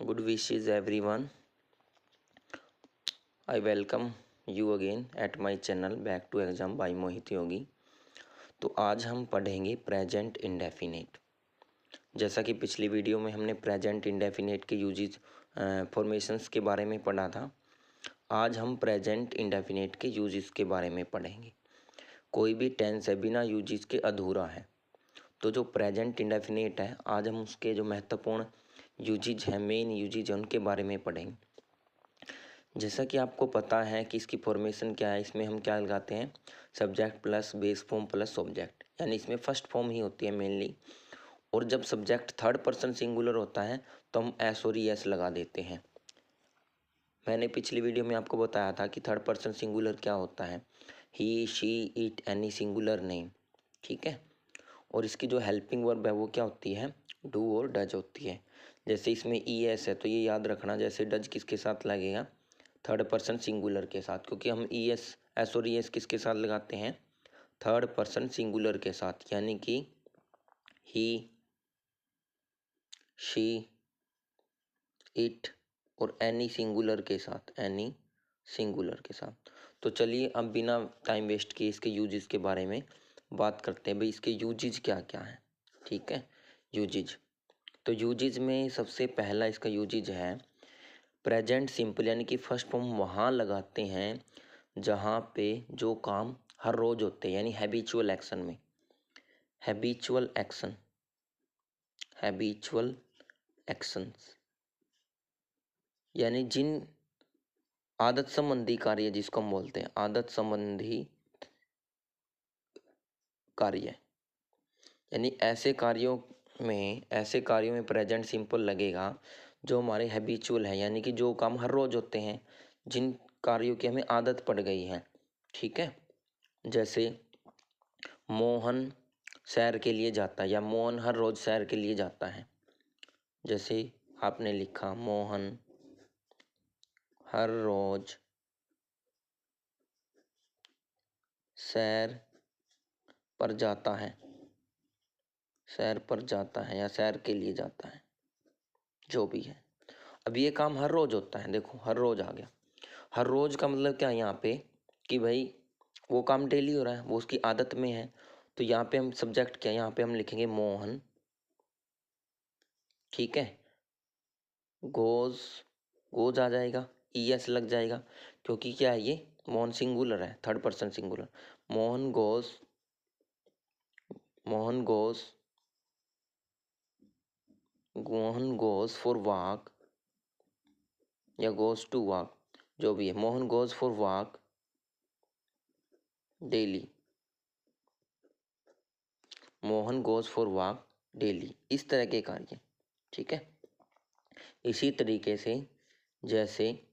Good wishes everyone. I welcome you again at my channel Back to Exam by मोहित योगी। तो आज हम पढ़ेंगे present indefinite. जैसा कि पिछली वीडियो में हमने प्रेजेंट इंडेफिनेट के यूजेस फॉर्मेशंस के बारे में पढ़ा था, आज हम प्रेजेंट इंडेफिनेट के यूजेस के बारे में पढ़ेंगे। कोई भी टेंस है बिना यूजेस के अधूरा है, तो जो प्रेजेंट इंडेफिनेट है आज हम उसके जो महत्वपूर्ण यूजेस हैं, मेन यूजेस हैं, उनके बारे में पढ़ेंगे। जैसा कि आपको पता है कि इसकी फॉर्मेशन क्या है, इसमें हम क्या लगाते हैं, subject plus base form plus object, यानी इसमें फर्स्ट फॉर्म ही होती है मेनली। और जब सब्जेक्ट थर्ड पर्सन सिंगुलर होता है तो हम एस और एस लगा देते हैं। मैंने पिछली वीडियो में आपको बताया था कि थर्ड पर्सन सिंगुलर क्या होता है, he she it any singular name, ठीक है। और इसकी जो हेल्पिंग वर्ब है वो क्या होती है, डू और डज होती है। जैसे इसमें ई एस है तो ये याद रखना, जैसे डज किसके साथ लगेगा, थर्ड पर्सन सिंगुलर के साथ, क्योंकि हम ई एस और ई एस किसके साथ लगाते हैं, थर्ड पर्सन सिंगुलर के साथ, यानी कि ही शी इट और एनी सिंगुलर के साथ, एनी सिंगुलर के साथ। तो चलिए अब बिना टाइम वेस्ट किए इसके यूजेस के बारे में बात करते हैं। भाई इसके यूजेस क्या क्या हैं, ठीक है। यूजेस, तो यूजेस में सबसे पहला इसका यूजेस है प्रेजेंट सिंपल, यानी कि फर्स्ट फॉर्म वहाँ लगाते हैं जहाँ पे जो काम हर रोज होते हैं, यानी हैबिचुअल एक्शन में। हैबिचुअल एक्शन, हैबिचुअल एक्शंस यानी जिन आदत संबंधी कार्य, जिसको हम बोलते हैं आदत संबंधी कार्य, यानी ऐसे कार्यों में प्रेजेंट सिंपल लगेगा जो हमारे हैबिचुअल है, यानी कि जो काम हर रोज होते हैं, जिन कार्यों की हमें आदत पड़ गई है, ठीक है। जैसे मोहन सैर के लिए जाता है, या मोहन हर रोज सैर के लिए जाता है। जैसे आपने लिखा मोहन हर रोज सैर पर जाता है, सैर पर जाता है या सैर के लिए जाता है, जो भी है। अब ये काम हर रोज होता है, देखो हर रोज आ गया। हर रोज का मतलब क्या है यहाँ पे, कि भाई वो काम डेली हो रहा है, वो उसकी आदत में है। तो यहाँ पे हम सब्जेक्ट क्या, यहाँ पे हम लिखेंगे मोहन, ठीक है। गोज, गोज आ जाएगा, ई एस लग जाएगा, क्योंकि क्या है ये मोहन सिंगुलर है, third person singular. Mohan goes, Mohan goes, Mohan goes for walk या गोज टू वॉक, जो भी है। Mohan goes for walk daily, Mohan goes for walk daily, इस तरह के कार्य, ठीक है। इसी तरीके से जैसे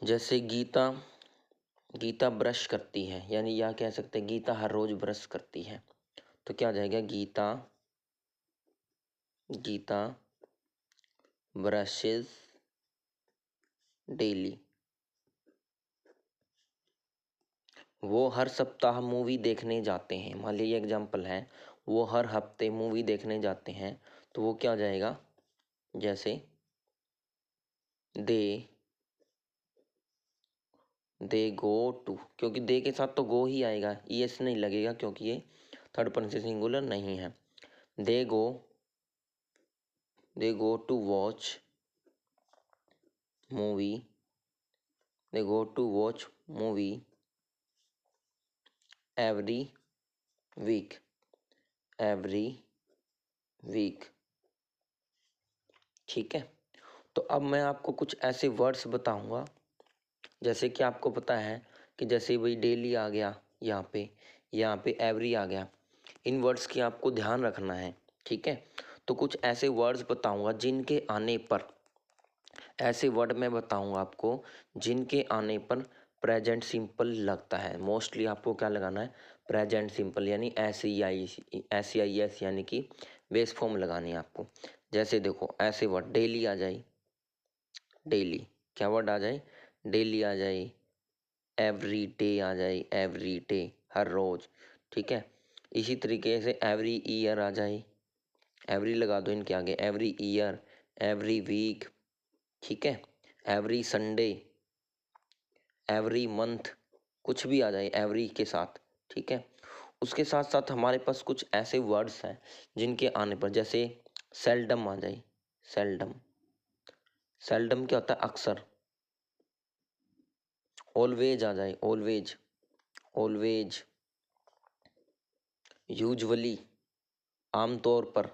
जैसे गीता, गीता ब्रश करती है, यानी यह कह सकते हैं गीता हर रोज ब्रश करती है। तो क्या आ जाएगा, गीता, गीता ब्रशेस डेली। वो हर सप्ताह मूवी देखने जाते हैं, मान लीजिए एग्जाम्पल है, वो हर हफ्ते मूवी देखने जाते हैं, तो वो क्या आ जाएगा, जैसे दे, दे गो टू, क्योंकि दे के साथ तो गो ही आएगा, ई एस नहीं लगेगा, क्योंकि ये थर्ड पर्सन सिंगुलर नहीं है। They go, they go to watch movie, they go to watch movie every week, every week, ठीक है। तो अब मैं आपको कुछ ऐसे वर्ड्स बताऊंगा, जैसे कि आपको पता है कि जैसे वही डेली आ गया, यहाँ पे एवरी आ गया, इन वर्ड्स की आपको ध्यान रखना है, ठीक है। तो कुछ ऐसे वर्ड्स बताऊंगा जिनके आने पर, ऐसे वर्ड मैं बताऊंगा आपको जिनके आने पर प्रेजेंट सिंपल लगता है। मोस्टली आपको क्या लगाना है, प्रेजेंट सिंपल, यानी एस आई एस, यानी कि बेस फॉर्म लगानी है आपको। जैसे देखो ऐसे वर्ड डेली आ जाए, डेली, क्या वर्ड आ जाए, डेली आ जाए, एवरी डे आ जाए, एवरी डे हर रोज, ठीक है। इसी तरीके से एवरी ईयर आ जाए, एवरी लगा दो इनके आगे, एवरी ईयर, एवरी वीक, ठीक है, एवरी संडे, एवरी मंथ, कुछ भी आ जाए एवरी के साथ, ठीक है। उसके साथ साथ हमारे पास कुछ ऐसे वर्ड्स हैं जिनके आने पर, जैसे सेल्डम आ जाए, सेल्डम, सेल्डम क्या होता है, अक्सर। ऑलवेज आ जाए, ऑलवेज, ऑलवेज। यूजुअली, आमतौर पर,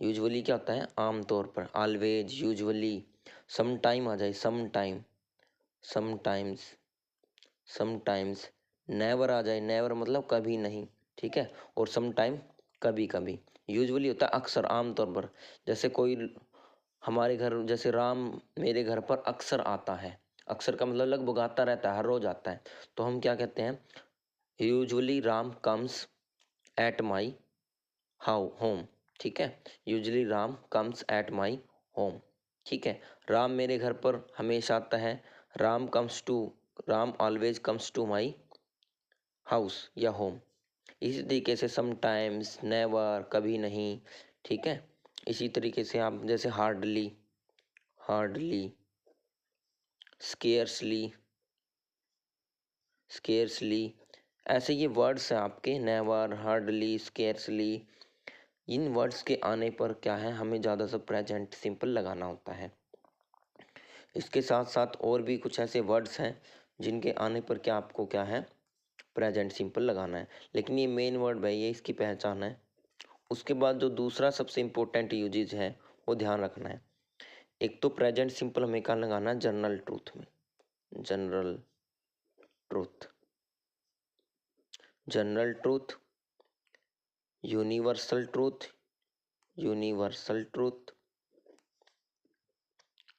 यूजुअली क्या होता है, आमतौर पर, ऑलवेज, यूजुअली। सम टाइम आ जाए, some time, sometimes, sometimes. Never आ जाए, नेवर मतलब कभी नहीं, ठीक है, और सम टाइम कभी कभी। यूजुअली होता है अक्सर, आमतौर पर। जैसे कोई हमारे घर, जैसे राम मेरे घर पर अक्सर आता है, अक्सर का मतलब लगभग आता रहता है, हर रोज आता है, तो हम क्या कहते हैं, usually Ram comes at my how home, ठीक है, usually Ram comes at my home, ठीक है। राम मेरे घर पर हमेशा आता है, Ram comes to, Ram always comes to my house या होम। इसी तरीके से समटाइम्स, नेवर, कभी नहीं, ठीक है। इसी तरीके से आप जैसे हार्डली, हार्डली, स्केर्सली, स्केर्सली, ऐसे ये वर्ड्स हैं आपके, नेवर, हार्डली, स्केर्सली। इन वर्ड्स के आने पर क्या है, हमें ज़्यादा से प्रेजेंट सिंपल लगाना होता है। इसके साथ साथ और भी कुछ ऐसे वर्ड्स हैं जिनके आने पर क्या आपको क्या है, प्रेजेंट सिंपल लगाना है, लेकिन ये मेन वर्ड है, ये इसकी पहचान है। उसके बाद जो दूसरा सबसे इम्पोर्टेंट यूजेज है वो ध्यान रखना है। एक तो प्रेजेंट सिंपल हमें कहाँ लगाना है, जनरल ट्रूथ में, general truth, general truth, universal truth, universal truth,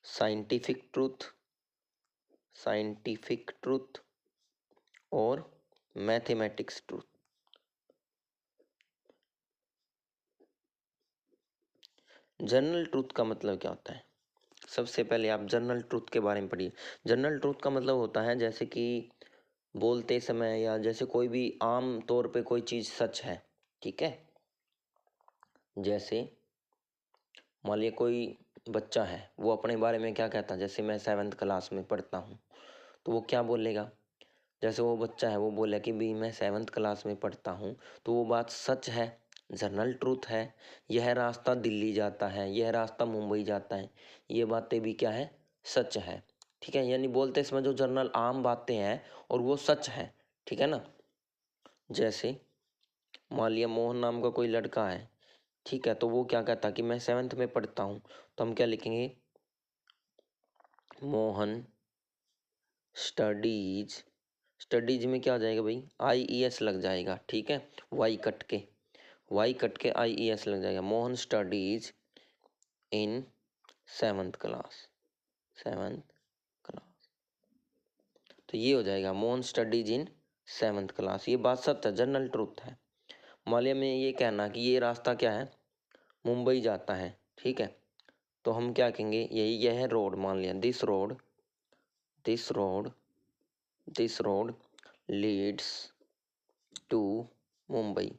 scientific truth, scientific truth, और मैथमेटिक्स ट्रूथ। जनरल ट्रूथ का मतलब क्या होता है, सबसे पहले आप जनरल ट्रूथ के बारे में पढ़िए। जनरल ट्रूथ का मतलब होता है जैसे कि बोलते समय, या जैसे कोई भी आम तौर पे कोई चीज़ सच है, ठीक है। जैसे मान लिया कोई बच्चा है, वो अपने बारे में क्या कहता है, जैसे मैं 7th क्लास में पढ़ता हूँ, तो वो क्या बोलेगा, जैसे वो बच्चा है वो बोले कि भी मैं 7th क्लास में पढ़ता हूँ, तो वो बात सच है, जनरल ट्रूथ है। यह रास्ता दिल्ली जाता है, यह रास्ता मुंबई जाता है, ये बातें भी क्या है, सच है, ठीक है। यानी बोलते इसमें जो जनरल आम बातें हैं और वो सच है, ठीक है ना। जैसे मान लिया मोहन नाम का कोई लड़का है, ठीक है, तो वो क्या कहता कि मैं 7th में पढ़ता हूँ, तो हम क्या लिखेंगे, मोहन स्टडीज, स्टडीज में क्या आ जाएगा भाई, IES लग जाएगा, ठीक है, वाई कट के, वाई कट के IES लग जाएगा। Mohan studies in 7th class, 7th class, तो ये हो जाएगा Mohan studies in 7th class. ये बात सच है, जनरल ट्रूथ है। मालिया में ये कहना कि ये रास्ता क्या है, मुंबई जाता है, ठीक है, तो हम क्या कहेंगे, यही यह रोड, मान लिया this road, this road, this road leads to Mumbai.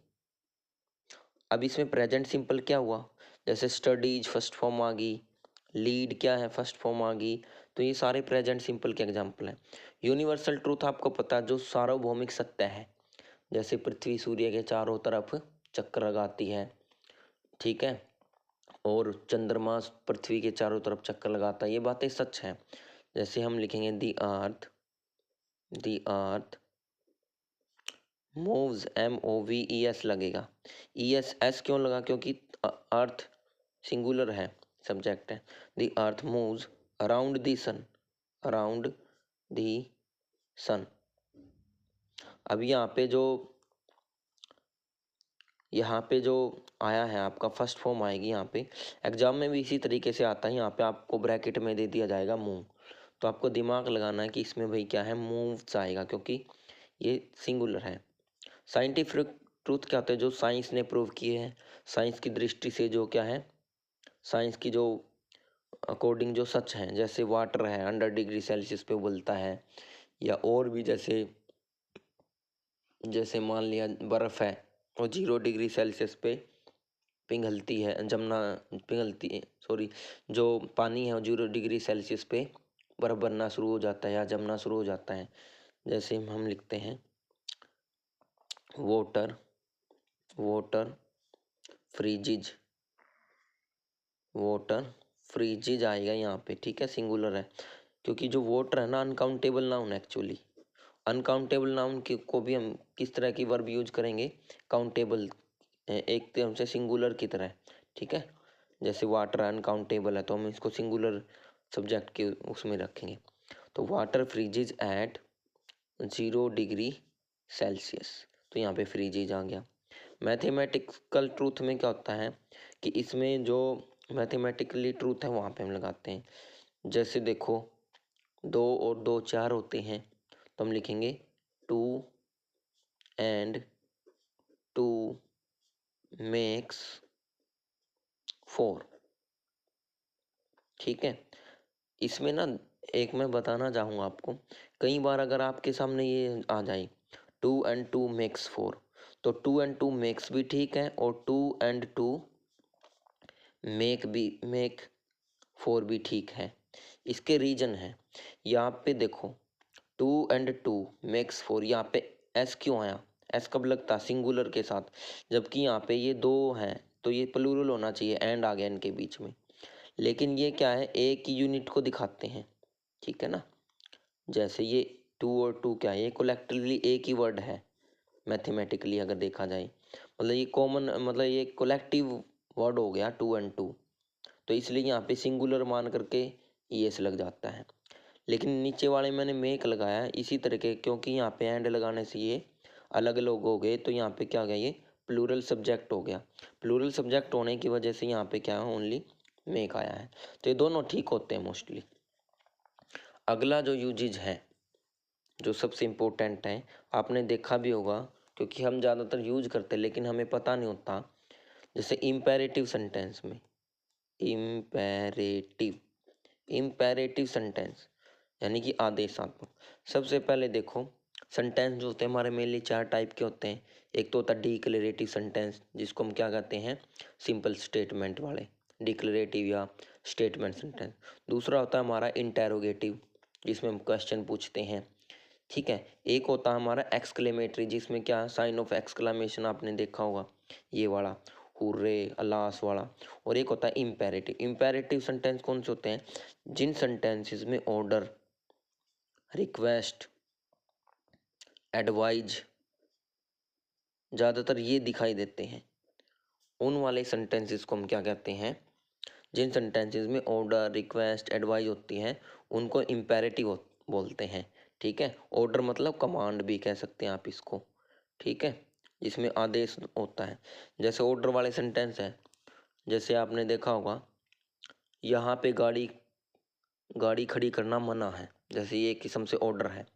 अब इसमें प्रेजेंट सिंपल क्या हुआ, जैसे स्टडीज फर्स्ट फॉर्म आ गई, लीड क्या है, फर्स्ट फॉर्म आ गई, तो ये सारे प्रेजेंट सिंपल के एग्जाम्पल हैं। यूनिवर्सल ट्रूथ आपको पता है, जो सार्वभौमिक सत्य है, जैसे पृथ्वी सूर्य के चारों तरफ चक्कर लगाती है, ठीक है, और चंद्रमा पृथ्वी के चारों तरफ चक्कर लगाता है, ये बातें सच हैं। जैसे हम लिखेंगे दी अर्थ मूव्स, MOVES लगेगा, ES क्यों लगा, क्योंकि अर्थ सिंगुलर है, सब्जेक्ट है। The earth moves around the sun, around the sun. अब यहाँ पे जो आया है आपका फर्स्ट फॉर्म आएगी, यहाँ पे एग्जाम में भी इसी तरीके से आता है, यहाँ पे आपको ब्रैकेट में दे दिया जाएगा मूव, तो आपको दिमाग लगाना है कि इसमें भाई क्या है, मूव्स आएगा, क्योंकि ये सिंगुलर है। साइंटिफिक ट्रूथ क्या होता है, जो साइंस ने प्रूव किए हैं, साइंस की दृष्टि से जो क्या है, साइंस की जो अकॉर्डिंग जो सच है, जैसे वाटर है 100 डिग्री सेल्सियस पे उबलता है, या और भी जैसे, जैसे मान लिया बर्फ़ है वो 0 डिग्री सेल्सियस पे पिघलती है, जमना पिघलती है, सॉरी, जो पानी है 0 डिग्री सेल्सियस पे बर्फ़ बनना शुरू हो जाता है या जमना शुरू हो जाता है। जैसे हम लिखते हैं वाटर, वाटर फ्रीजिज, वाटर फ्रीजिज आएगा यहाँ पे, ठीक है, सिंगुलर है, क्योंकि जो वाटर है ना uncountable noun actually. Uncountable noun को भी हम किस तरह की वर्ब यूज करेंगे, काउंटेबल, एक तरह से सिंगुलर की तरह, ठीक है। जैसे वाटर अनकाउंटेबल है तो हम इसको सिंगुलर सब्जेक्ट के उसमें रखेंगे। तो वाटर फ्रीजिज एट 0 डिग्री सेल्सियस, तो यहाँ पे फ्रीजिज आ गया। मैथमेटिकल ट्रूथ में क्या होता है कि इसमें जो मैथमेटिकली ट्रूथ है वहाँ पे हम लगाते हैं। जैसे देखो 2 और 2 4 होते हैं, तो हम लिखेंगे 2 and 2 makes 4, ठीक है। इसमें ना एक मैं बताना चाहूँगा आपको, कई बार अगर आपके सामने ये आ जाए 2 and 2 makes 4, तो 2 and 2 makes भी ठीक है और 2 and 2 make 4 भी ठीक है। इसके रीजन है, यहाँ पे देखो 2 and 2 makes 4, यहाँ पे एस क्यों आया, एस कब लगता सिंगुलर के साथ, जबकि यहाँ पे ये 2 हैं तो ये प्लूरल होना चाहिए, एंड आ गया इनके बीच में। लेकिन ये क्या है, एक ही यूनिट को दिखाते हैं, ठीक है ना। जैसे ये 2 और 2 क्या है, ये कोलेक्टिवली एक ही वर्ड है मैथमेटिकली अगर देखा जाए, मतलब ये कॉमन, मतलब ये कोलेक्टिव वर्ड हो गया 2 and 2, तो इसलिए यहाँ पे सिंगुलर मान करके ईएस लग जाता है। लेकिन नीचे वाले मैंने मेक लगाया है इसी तरह के, क्योंकि यहाँ पे एंड लगाने से ये अलग अलग हो गए, तो यहाँ पे क्या हो गया, ये प्लूरल सब्जेक्ट हो गया। प्लूरल सब्जेक्ट होने की वजह से यहाँ पे क्या है, ओनली मेक आया है, तो ये दोनों ठीक होते हैं मोस्टली। अगला जो यूजेज है, जो सबसे इम्पोर्टेंट है, आपने देखा भी होगा क्योंकि हम ज़्यादातर यूज करते हैं लेकिन हमें पता नहीं होता। जैसे इम्पेरेटिव सेंटेंस में, इम्पेरेटिव, इम्पेरेटिव सेंटेंस यानी कि आदेशात्मक। सबसे पहले देखो सेंटेंस जो होते हैं हमारे मेनली 4 टाइप के होते हैं। एक तो होता है डिक्लेरेटिव सेंटेंस, जिसको हम क्या कहते हैं, सिंपल स्टेटमेंट वाले, डिक्लेरेटिव या स्टेटमेंट सेंटेंस। दूसरा होता है हमारा इंटेरोगेटिव, जिसमें हम क्वेश्चन पूछते हैं, ठीक है। एक होता है हमारा एक्सक्लेमेटरी, जिसमें क्या साइन ऑफ एक्सक्लेमेशन आपने देखा होगा, ये वाला हुर्रे अल्लास वाला। और एक होता है इम्पेरेटिव। इम्पेरेटिव सेंटेंस कौन से होते हैं, जिन सेंटेंसेस में ऑर्डर, रिक्वेस्ट, एडवाइज ज़्यादातर ये दिखाई देते हैं, उन वाले सेंटेंसेस को हम क्या कहते हैं, जिन सेंटेंसेस में ऑर्डर, रिक्वेस्ट, एडवाइज होती है उनको इम्पेरेटिव बोलते हैं, ठीक है। ऑर्डर मतलब कमांड भी कह सकते हैं आप इसको, ठीक है, जिसमें आदेश होता है। जैसे ऑर्डर वाले सेंटेंस है, जैसे आपने देखा होगा यहाँ पे गाड़ी खड़ी करना मना है, जैसे ये एक किस्म से ऑर्डर है,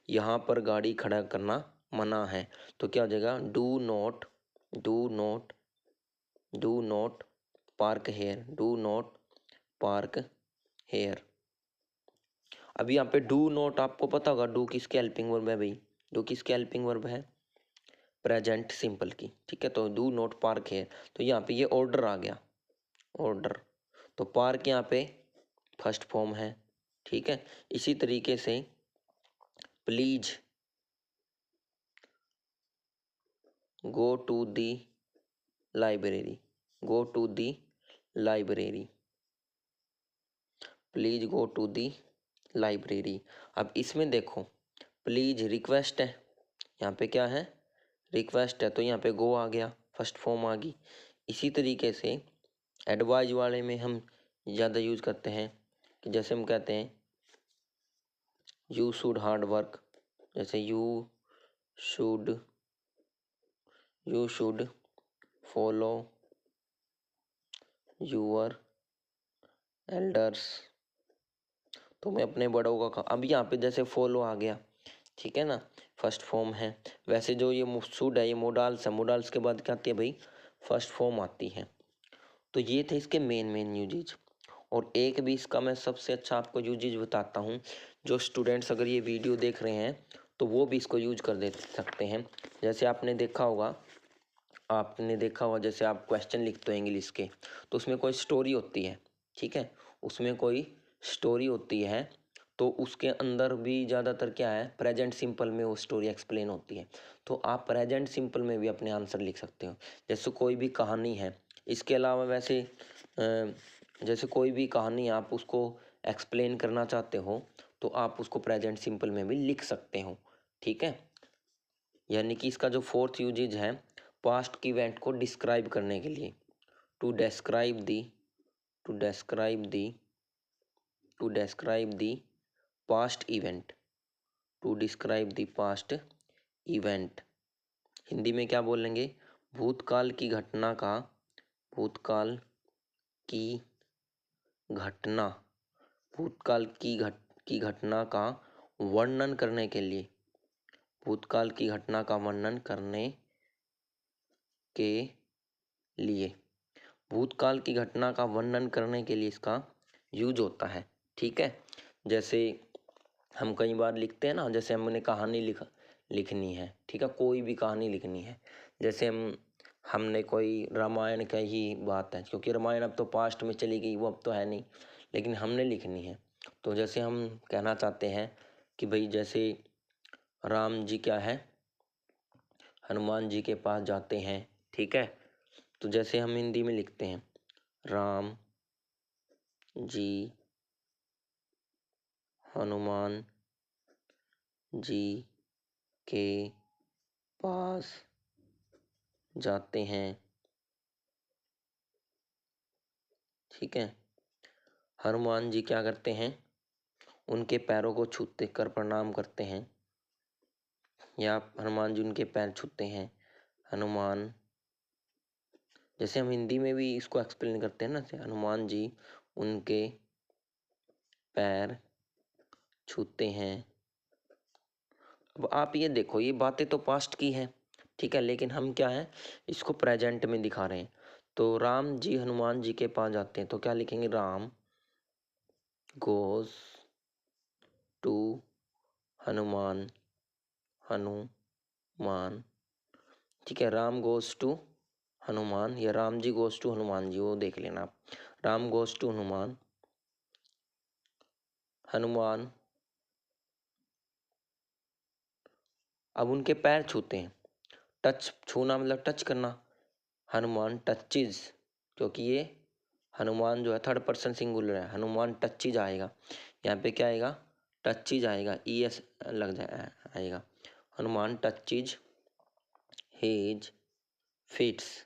यहाँ पर गाड़ी खड़ा करना मना है, तो क्या हो जाएगा, do not park here, do not park here. अभी यहाँ पे डू नॉट आपको पता होगा, डू किसके हेल्पिंग वर्ब है भाई, डू किसके हेल्पिंग वर्ब है, प्रेजेंट सिंपल की, ठीक है। तो डू नॉट पार्क हेयर, तो यहाँ पे ये ऑर्डर आ गया, ऑर्डर, तो पार्क यहाँ पे फर्स्ट फॉर्म है, ठीक है। इसी तरीके से please go to the library, go to the library, please go to the library. अब इसमें देखो प्लीज रिक्वेस्ट है, यहाँ पे क्या है, रिक्वेस्ट है, तो यहाँ पे गो आ गया, फर्स्ट फॉर्म आ गई। इसी तरीके से एडवाइज वाले में हम ज़्यादा यूज करते हैं कि जैसे हम कहते हैं यू शुड हार्ड वर्क, जैसे you should follow your elders, तुम्हें अपने बड़ों का, अब यहाँ पे जैसे फॉलो आ गया, ठीक है ना, फर्स्ट फॉर्म है। वैसे जो ये शुड है ये मोडाल्स है, मोडाल्स के बाद क्या आती है भाई, फर्स्ट फॉर्म आती है। तो ये थे इसके मेन यूजेज। और एक भी इसका मैं सबसे अच्छा आपको यूजेज बताता हूँ, जो स्टूडेंट्स अगर ये वीडियो देख रहे हैं तो वो भी इसको यूज कर दे सकते हैं। जैसे आपने देखा होगा आपने देखा होगा जैसे आप क्वेश्चन लिखते हो इंग्लिश के, तो उसमें कोई स्टोरी होती है, ठीक है, उसमें कोई स्टोरी होती है, तो उसके अंदर भी ज़्यादातर क्या है, प्रेजेंट सिंपल में वो स्टोरी एक्सप्लेन होती है। तो आप प्रेजेंट सिंपल में भी अपने आंसर लिख सकते हो। जैसे कोई भी कहानी है, इसके अलावा वैसे जैसे कोई भी कहानी आप उसको एक्सप्लेन करना चाहते हो, तो आप उसको प्रेजेंट सिंपल में भी लिख सकते हो, ठीक है। यानी कि इसका जो फोर्थ यूजेज है, पास्ट की इवेंट को डिस्क्राइब करने के लिए, to describe the to describe the to describe the past event, to describe the past event. Hindi में क्या बोलेंगे, भूतकाल की घटना का, भूतकाल की घटना, भूतकाल की घटना का वर्णन करने के लिए, भूतकाल की घटना का वर्णन करने के लिए, भूतकाल की घटना का वर्णन करने के लिए इसका यूज होता है, ठीक है। जैसे हम कई बार लिखते हैं ना, जैसे हमने कहानी लिखनी है, ठीक है, कोई भी कहानी लिखनी है, जैसे हमने कोई रामायण का ही बात है, क्योंकि रामायण अब तो पास्ट में चली गई, वो अब तो है नहीं, लेकिन हमने लिखनी है। तो जैसे हम कहना चाहते हैं कि भाई जैसे राम जी क्या है, हनुमान जी के पास जाते हैं, ठीक है। तो जैसे हम हिंदी में लिखते हैं, राम जी हनुमान जी के पास जाते हैं, ठीक है। हनुमान जी क्या करते हैं, उनके पैरों को छूते कर प्रणाम करते हैं, या हनुमान जी उनके पैर छूते हैं। हनुमान, जैसे हम हिंदी में भी इसको एक्सप्लेन करते हैं ना, जैसे हनुमान जी उनके पैर छूते हैं। अब आप ये देखो, ये बातें तो पास्ट की हैं, ठीक है, लेकिन हम क्या है, इसको प्रेजेंट में दिखा रहे हैं। तो राम जी हनुमान जी के पास जाते हैं, तो क्या लिखेंगे, राम गोज टू हनुमान, हनुमान, ठीक है, राम गोज टू हनुमान, या राम जी गोज टू हनुमान जी, वो देख लेना आप। राम गोज टू हनुमान, हनुमान अब उनके पैर छूते हैं, टच, छूना मतलब टच करना, हनुमान टचेज, क्योंकि ये हनुमान जो है थर्ड पर्सन सिंगुलर है, हनुमान टचेज आएगा, यहाँ पे क्या आएगा, टचेज आएगा, ई एस लग जाए आएगा, हनुमान टचेज हिज फीट्स,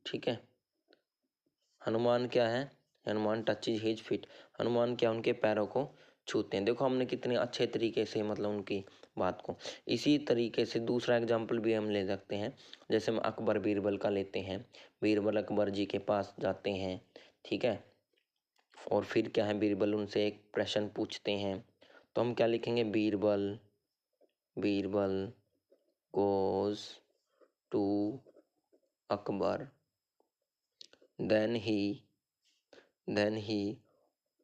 ठीक है। हनुमान क्या है, Hanuman touches his feet, Hanuman क्या उनके पैरों को छूते हैं। देखो हमने कितने अच्छे तरीके से मतलब उनकी बात को, इसी तरीके से दूसरा एग्जाम्पल भी हम ले सकते हैं। जैसे हम अकबर बीरबल का लेते हैं, बीरबल अकबर जी के पास जाते हैं, ठीक है, और फिर क्या है, बीरबल उनसे एक प्रश्न पूछते हैं, तो हम क्या लिखेंगे, Birbal, Birbal goes to Akbar, then he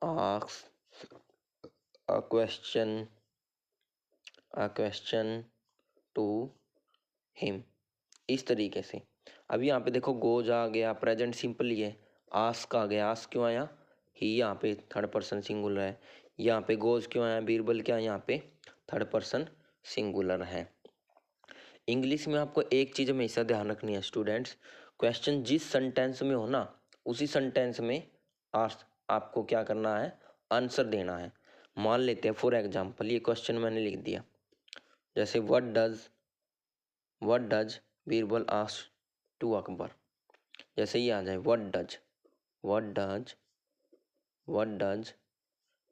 asks a question to him, इस तरीके से। अब यहाँ पे देखो गोज आ गया, प्रेजेंट सिंपल ही है, आस्क आ गया, आस्क क्यों आया, ही यहाँ पे थर्ड पर्सन सिंगुलर है, यहाँ पे गोज क्यों आया, बीरबल क्या यहाँ पे थर्ड पर्सन सिंगुलर है। इंग्लिश में आपको एक चीज़ हमेशा ध्यान रखनी है स्टूडेंट्स, क्वेश्चन जिस सेंटेंस में हो ना, उसी सेंटेंस में आपको क्या करना है, आंसर देना है। मान लेते हैं फॉर एग्जांपल, ये क्वेश्चन मैंने लिख दिया, जैसे what does Birbal ask to Akbar, जैसे ये आ जाए, what does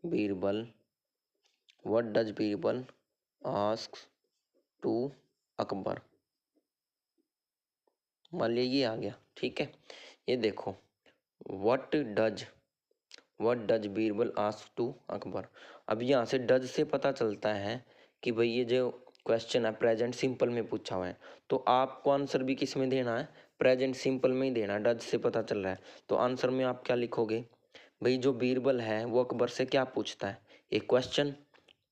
Birbal ask to Akbar, मान लिया ये आ गया, ठीक है। ये देखो, what does Birbal ask to Akbar. अब यहाँ से डज से पता चलता है कि भाई ये जो क्वेश्चन है प्रेजेंट सिंपल में पूछा हुआ है, तो आपको आंसर भी किस में देना है, प्रेजेंट सिंपल में ही देना है, डज से पता चल रहा है। तो आंसर में आप क्या लिखोगे, भाई जो बीरबल है वो अकबर से क्या पूछता है, एक क्वेश्चन,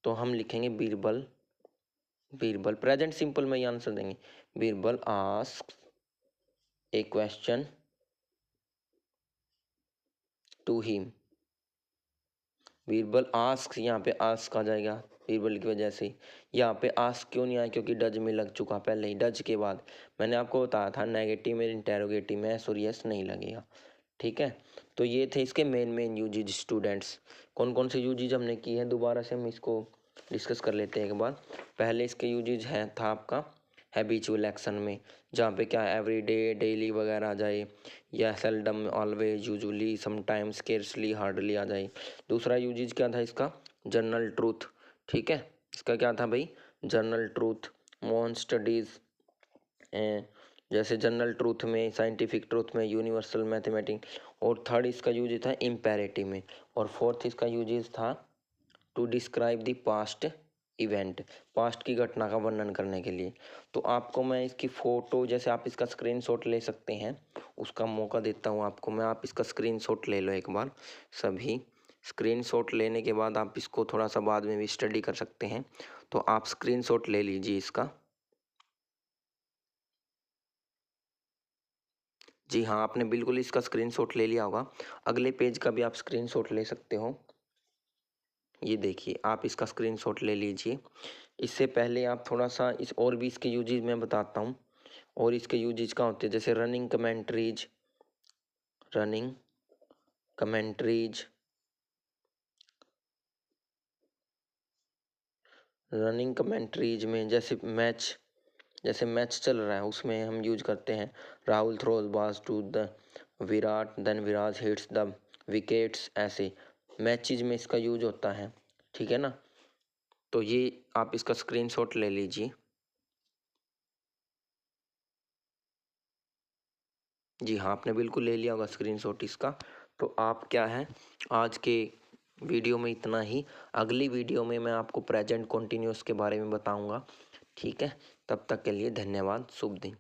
तो हम लिखेंगे बीरबल प्रेजेंट सिंपल में ही आंसर देंगे, Birbal ask a question to him. Birbal ask, यहाँ पे आस्क आ जाएगा बीरबल की वजह से। यहाँ पे आस्क क्यों नहीं आया, क्योंकि डज में लग चुका पहले ही। डज के बाद मैंने आपको बताया था नेगेटिव में इंटेरोगेटिव में एस और यस नहीं लगेगा, ठीक है। तो ये थे इसके मेन यूजेज स्टूडेंट्स। कौन कौन से यूजेज हमने किए हैं दोबारा से हम इसको डिस्कस कर लेते हैं एक बार। पहले इसके यूजेज है था आपका हैबिचुअल एक्शन में, जहाँ पे क्या एवरी डे, डेली वगैरह आ जाए, या seldom, always, usually, sometimes, scarcely, hardly आ जाए। दूसरा यूजेज क्या था इसका, जर्नल ट्रूथ, ठीक है। इसका क्या था भाई, जर्नल ट्रूथ, मोन स्टडीज, जैसे जनरल ट्रूथ में, साइंटिफिक ट्रूथ में, यूनिवर्सल मैथमेटिक्स। और थर्ड इसका यूज था इम्पेरेटिव में। और फोर्थ इसका यूजेस था to describe the past event, past की घटना का वर्णन करने के लिए। तो आपको मैं इसकी फ़ोटो, जैसे आप इसका स्क्रीनशॉट ले सकते हैं, उसका मौका देता हूँ आपको मैं। आप इसका स्क्रीनशॉट ले लो एक बार सभी। स्क्रीनशॉट लेने के बाद आप इसको थोड़ा सा बाद में भी स्टडी कर सकते हैं। तो आप स्क्रीनशॉट ले लीजिए इसका। जी हाँ, आपने बिल्कुल इसका स्क्रीनशॉट ले लिया होगा। अगले पेज का भी आप स्क्रीनशॉट ले सकते हो। ये देखिए, आप इसका स्क्रीनशॉट ले लीजिए। इससे पहले आप थोड़ा सा इस और भी इसके यूजेज मैं बताता हूँ। और इसके यूजेज क्या होते हैं, जैसे running commentaries, running commentaries, running commentaries में जैसे मैच चल रहा है उसमें हम यूज करते हैं Rahul throws ball to the Virat, then Viraj hits the wickets, ऐसे मैचेज में इसका यूज होता है, ठीक है ना। तो ये आप इसका स्क्रीनशॉट ले लीजिए। जी हाँ, आपने बिल्कुल ले लिया होगा स्क्रीनशॉट इसका। तो आप क्या है, आज के वीडियो में इतना ही। अगली वीडियो में मैं आपको प्रेजेंट कंटिन्यूअस के बारे में बताऊंगा, ठीक है। तब तक के लिए धन्यवाद, शुभ दिन।